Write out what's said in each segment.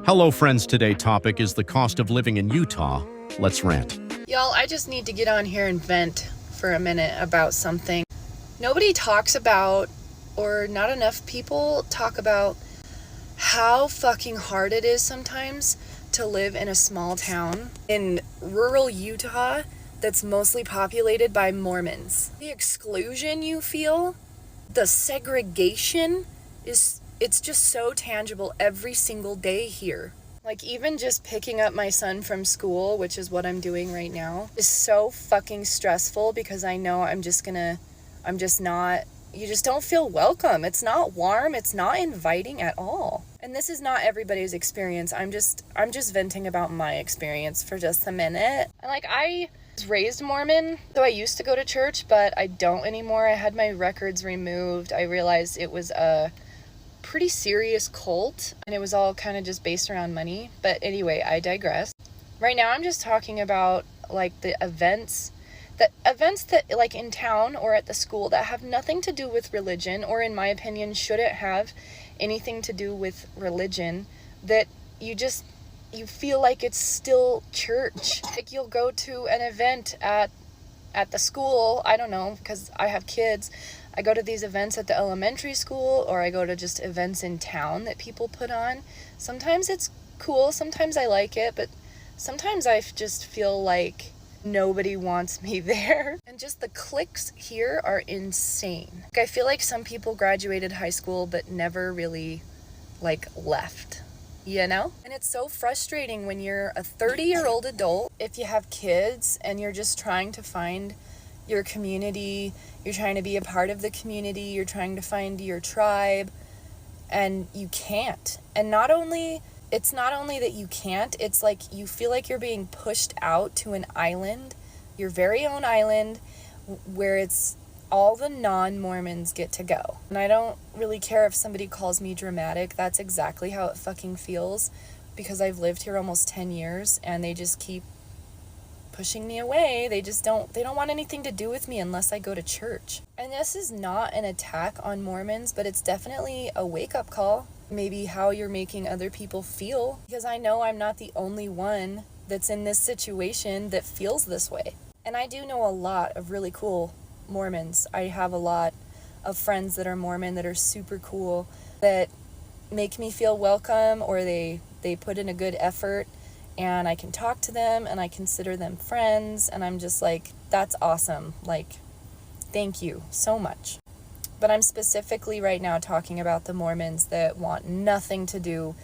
Hello, friends. Today's topic is the cost of living in Utah. Let's rant. Y'all, I just need to get on here and vent for a minute about something. Nobody talks about, or not enough people talk about, how fucking hard it is sometimes to live in a small town in rural Utah that's mostly populated by Mormons. The exclusion you feel, the segregation it's just so tangible every single day here. Like, even just picking up my son from school, which is what I'm doing right now, is so fucking stressful because I know you just don't feel welcome. It's not warm. It's not inviting at all. And this is not everybody's experience. I'm just venting about my experience for just a minute. And I was raised Mormon, so I used to go to church, but I don't anymore. I had my records removed. I realized it was a pretty serious cult, and it was all kind of just based around money. But anyway, I digress. Right now I'm just talking about the events that in town or at the school that have nothing to do with religion, or in my opinion shouldn't have anything to do with religion, that you feel like it's still church. Like, you'll go to an event at the school, I don't know, because I have kids. I go to these events at the elementary school, or I go to just events in town that people put on. Sometimes it's cool, sometimes I like it, but sometimes I just feel like nobody wants me there. And just the cliques here are insane. I feel like some people graduated high school but never really left, you know? And it's so frustrating when you're a 30-year-old adult, if you have kids and you're just trying to find your community, you're trying to be a part of the community, you're trying to find your tribe, and you can't. And it's not only that you can't, it's like you feel like you're being pushed out to an island, your very own island, where it's all the non-Mormons get to go. And I don't really care if somebody calls me dramatic. That's exactly how it fucking feels, because I've lived here almost 10 years and they just keep pushing me away. They don't want anything to do with me unless I go to church. And this is not an attack on Mormons, but it's definitely a wake-up call. Maybe how you're making other people feel, because I know I'm not the only one that's in this situation that feels this way. And I do know a lot of really cool Mormons. I have a lot of friends that are Mormon that are super cool, that make me feel welcome, or they put in a good effort, and I can talk to them and I consider them friends, and I'm just like, that's awesome. Thank you so much. But I'm specifically right now talking about the Mormons that want nothing to do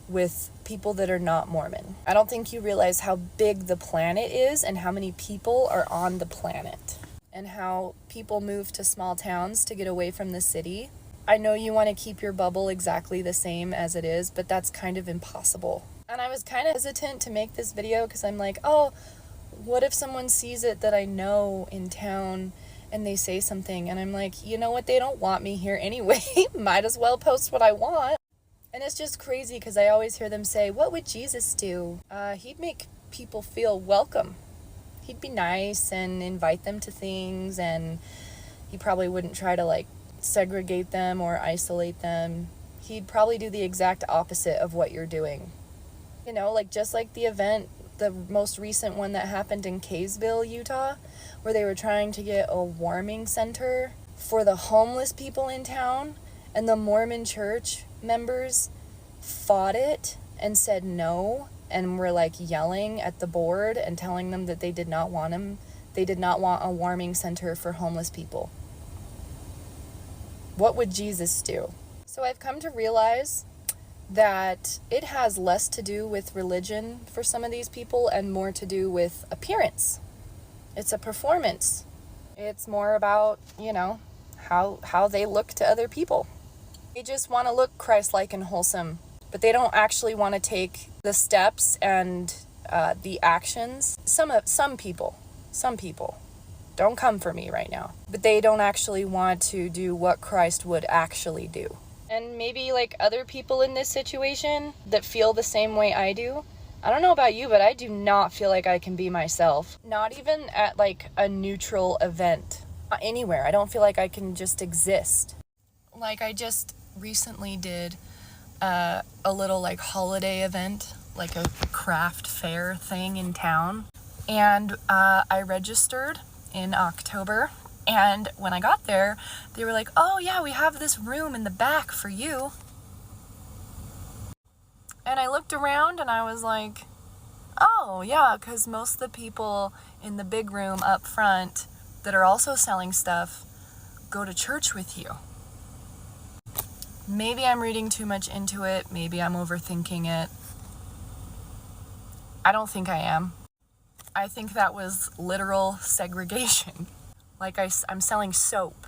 with people that are not Mormon. I don't think you realize how big the planet is and how many people are on the planet, and how people move to small towns to get away from the city. I know you want to keep your bubble exactly the same as it is, but that's kind of impossible. And I was kind of hesitant to make this video because I'm like, oh, what if someone sees it that I know in town and they say something? And I'm like, you know what? They don't want me here anyway. Might as well post what I want. And it's just crazy because I always hear them say, what would Jesus do? He'd make people feel welcome. He'd be nice and invite them to things, and he probably wouldn't try to segregate them or isolate them. He'd probably do the exact opposite of what you're doing. You know, just like the event, the most recent one that happened in Kaysville, Utah, where they were trying to get a warming center for the homeless people in town, and the Mormon church members fought it and said no, and were yelling at the board and telling them that they did not want a warming center for homeless people. What would Jesus do? So I've come to realize that it has less to do with religion for some of these people and more to do with appearance. It's a performance. It's more about, how they look to other people. They just want to look Christ-like and wholesome, but they don't actually want to take the steps and the actions. Some people, don't come for me right now, but they don't actually want to do what Christ would actually do. And maybe other people in this situation that feel the same way I do. I don't know about you, but I do not feel like I can be myself. Not even at a neutral event. Anywhere. I don't feel like I can just exist. recently did a little like holiday event, like a craft fair thing in town. And I registered in October. And when I got there, they were like, oh yeah, we have this room in the back for you. And I looked around and I was like, oh yeah, because most of the people in the big room up front that are also selling stuff go to church with you. Maybe I'm reading too much into it. Maybe I'm overthinking it. I don't think I am. I think that was literal segregation. Like I'm selling soap.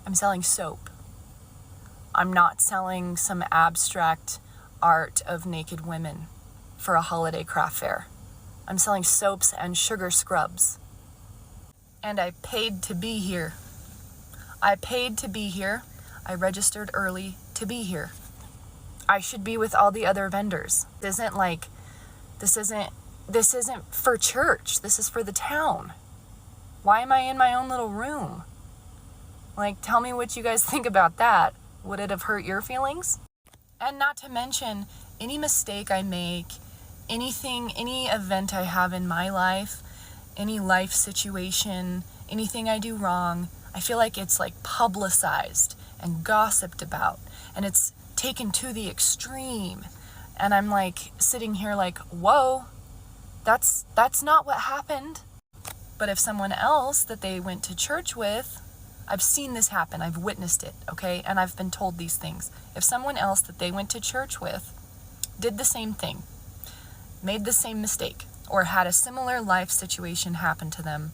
I'm selling soap. I'm not selling some abstract art of naked women for a holiday craft fair. I'm selling soaps and sugar scrubs. And I paid to be here. I paid to be here. I registered early to be here. I should be with all the other vendors. This isn't for church. This is for the town. Why am I in my own little room? Like, tell me what you guys think about that. Would it have hurt your feelings? And not to mention, any mistake I make, any event I have in my life, any life situation, anything I do wrong, I feel like it's like publicized and gossiped about, and it's taken to the extreme. And I'm like sitting here like, whoa, that's not what happened. But if someone else that they went to church with, I've seen this happen, I've witnessed it, okay? And I've been told these things. If someone else that they went to church with did the same thing, made the same mistake, or had a similar life situation happen to them,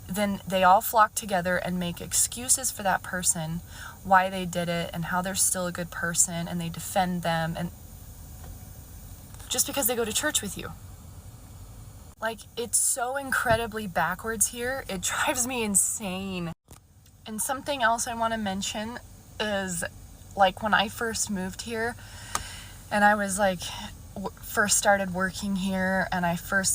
then they all flock together and make excuses for that person, why they did it and how they're still a good person, and they defend them, and just because they go to church with you. Like, it's so incredibly backwards here. It drives me insane. And something else I want to mention is, like, when I first moved here and I was like first started working here, and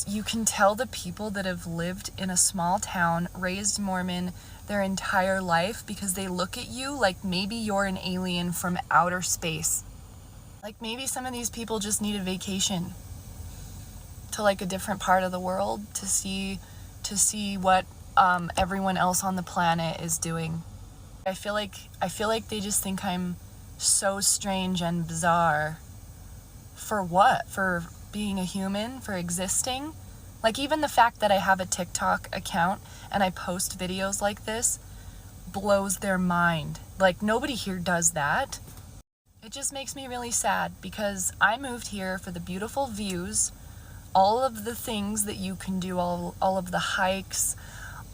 you can tell the people that have lived in a small town, raised Mormon their entire life, because they look at you like maybe you're an alien from outer space. Like, maybe some of these people just need a vacation to like a different part of the world to see what everyone else on the planet is doing. I feel like they just think I'm so strange and bizarre. For what? For being a human? For existing? Like, even the fact that I have a TikTok account and I post videos like this blows their mind. Like, nobody here does that. It just makes me really sad, because I moved here for the beautiful views, all of the things that you can do, all of the hikes,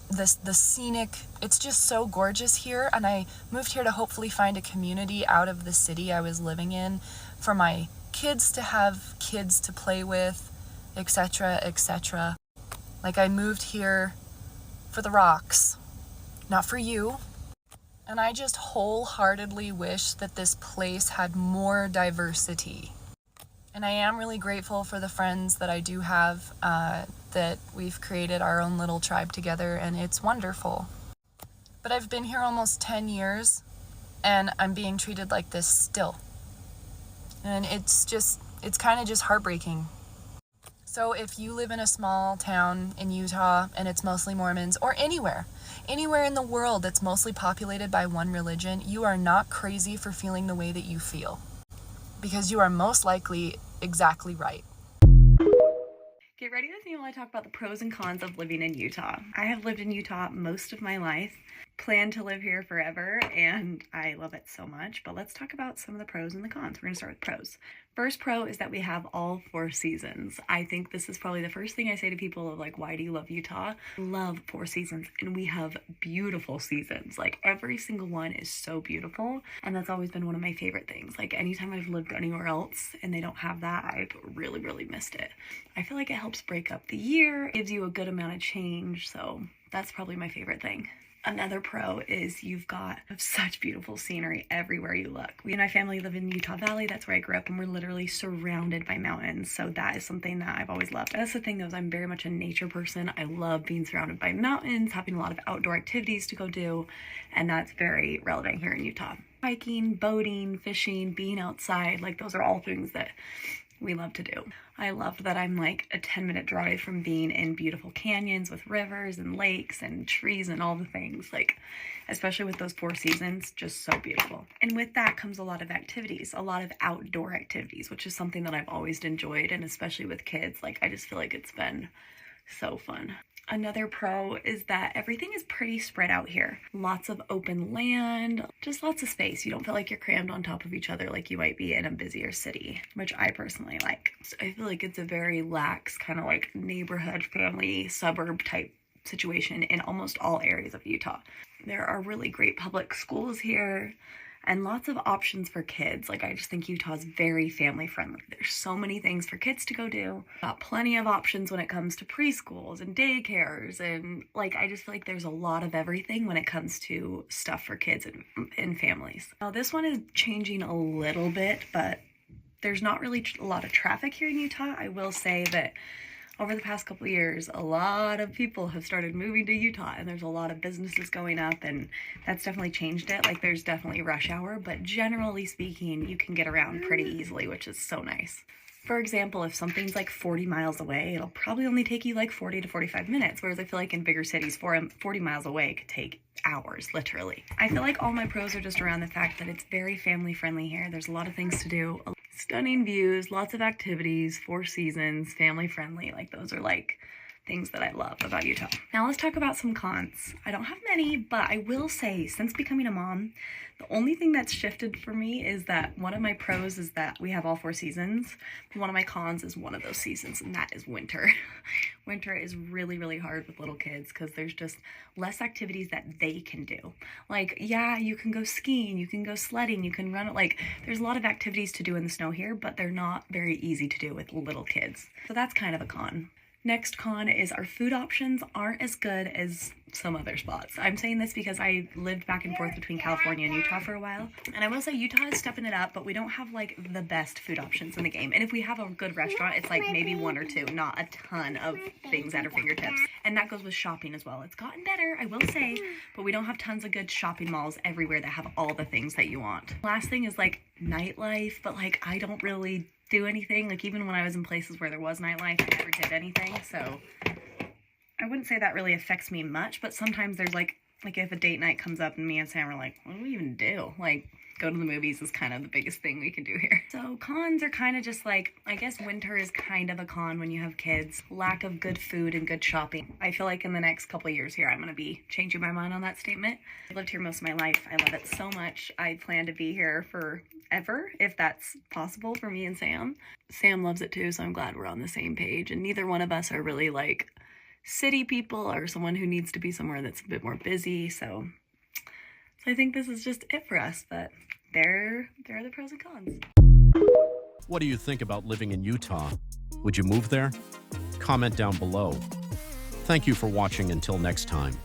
the scenic, it's just so gorgeous here. And I moved here to hopefully find a community out of the city I was living in, for my kids to have kids to play with, etc., etc. Like, I moved here for the rocks, not for you. And I just wholeheartedly wish that this place had more diversity. And I am really grateful for the friends that I do have, that we've created our own little tribe together, and it's wonderful. But I've been here almost 10 years, and I'm being treated like this still. And it's kind of just heartbreaking. So if you live in a small town in Utah and it's mostly Mormons, or anywhere in the world that's mostly populated by one religion, you are not crazy for feeling the way that you feel, because you are most likely exactly right. Get ready with me while I talk about the pros and cons of living in Utah. I have lived in Utah most of my life, plan to live here forever, and I love it so much. But let's talk about some of the pros and the cons. We're gonna start with pros. First pro is that we have all 4 seasons. I think this is probably the first thing I say to people of like, why do you love Utah? Love 4 seasons, and we have beautiful seasons. Like, every single one is so beautiful, and that's always been one of my favorite things. Like, anytime I've lived anywhere else and they don't have that, I've really, really missed it. I feel like it helps break up the year, gives you a good amount of change, so that's probably my favorite thing. Another pro is you've got such beautiful scenery everywhere you look. We and my family live in Utah Valley. That's where I grew up, and we're literally surrounded by mountains. So that is something that I've always loved. That's the thing, though, is I'm very much a nature person. I love being surrounded by mountains, having a lot of outdoor activities to go do, and that's very relevant here in Utah. Hiking, boating, fishing, being outside, like those are all things that we love to do. I love that I'm like a 10-minute drive from being in beautiful canyons with rivers and lakes and trees and all the things, like especially with those 4 seasons, just so beautiful. And with that comes a lot of activities, a lot of outdoor activities, which is something that I've always enjoyed, and especially with kids, like I just feel like it's been so fun. Another pro is that everything is pretty spread out here. Lots of open land, just lots of space. You don't feel like you're crammed on top of each other like you might be in a busier city, which I personally like. So I feel like it's a very lax kind of like neighborhood, family, suburb type situation in almost all areas of Utah. There are really great public schools here, and lots of options for kids. Like, I just think Utah's very family friendly. There's so many things for kids to go do. Got plenty of options when it comes to preschools and daycares, and like, I just feel like there's a lot of everything when it comes to stuff for kids and families. Now, this one is changing a little bit, but there's not really a lot of traffic here in Utah. I will say that over the past couple of years, a lot of people have started moving to Utah, and there's a lot of businesses going up, and that's definitely changed it. Like, there's definitely rush hour, but generally speaking, you can get around pretty easily, which is so nice. For example, if something's like 40 miles away, it'll probably only take you like 40 to 45 minutes, whereas I feel like in bigger cities, 40 miles away could take hours, literally. I feel like all my pros are just around the fact that it's very family friendly here. There's a lot of things to do. Stunning views, lots of activities, 4 seasons, family friendly. Like, those are like things that I love about Utah. Now let's talk about some cons. I don't have many, but I will say, since becoming a mom, the only thing that's shifted for me is that one of my pros is that we have all 4 seasons. One of my cons is one of those seasons, and that is winter. Winter is really, really hard with little kids because there's just less activities that they can do. Like, yeah, you can go skiing, you can go sledding, you can run it. Like, there's a lot of activities to do in the snow here, but they're not very easy to do with little kids. So that's kind of a con. Next con is our food options aren't as good as some other spots. I'm saying this because I lived back and forth between California and Utah for a while. And I will say Utah is stepping it up, but we don't have like the best food options in the game. And if we have a good restaurant, it's like maybe 1 or 2, not a ton of things at our fingertips. And that goes with shopping as well. It's gotten better, I will say, but we don't have tons of good shopping malls everywhere that have all the things that you want. Last thing is like nightlife, but like I don't really do anything. Like, even when I was in places where there was nightlife, I never did anything. So I wouldn't say that really affects me much, but sometimes there's like if a date night comes up and me and Sam are like, what do we even do? Like, go to the movies is kind of the biggest thing we can do here. So cons are kind of just like, I guess winter is kind of a con when you have kids. Lack of good food and good shopping. I feel like in the next couple of years here, I'm going to be changing my mind on that statement. I've lived here most of my life. I love it so much. I plan to be here forever, if that's possible for me and Sam. Sam loves it too, so I'm glad we're on the same page. And neither one of us are really like city people or someone who needs to be somewhere that's a bit more busy. So I think this is just it for us, but there are the pros and cons. What do you think about living in Utah? Would you move there? Comment down below. Thank you for watching. Until next time.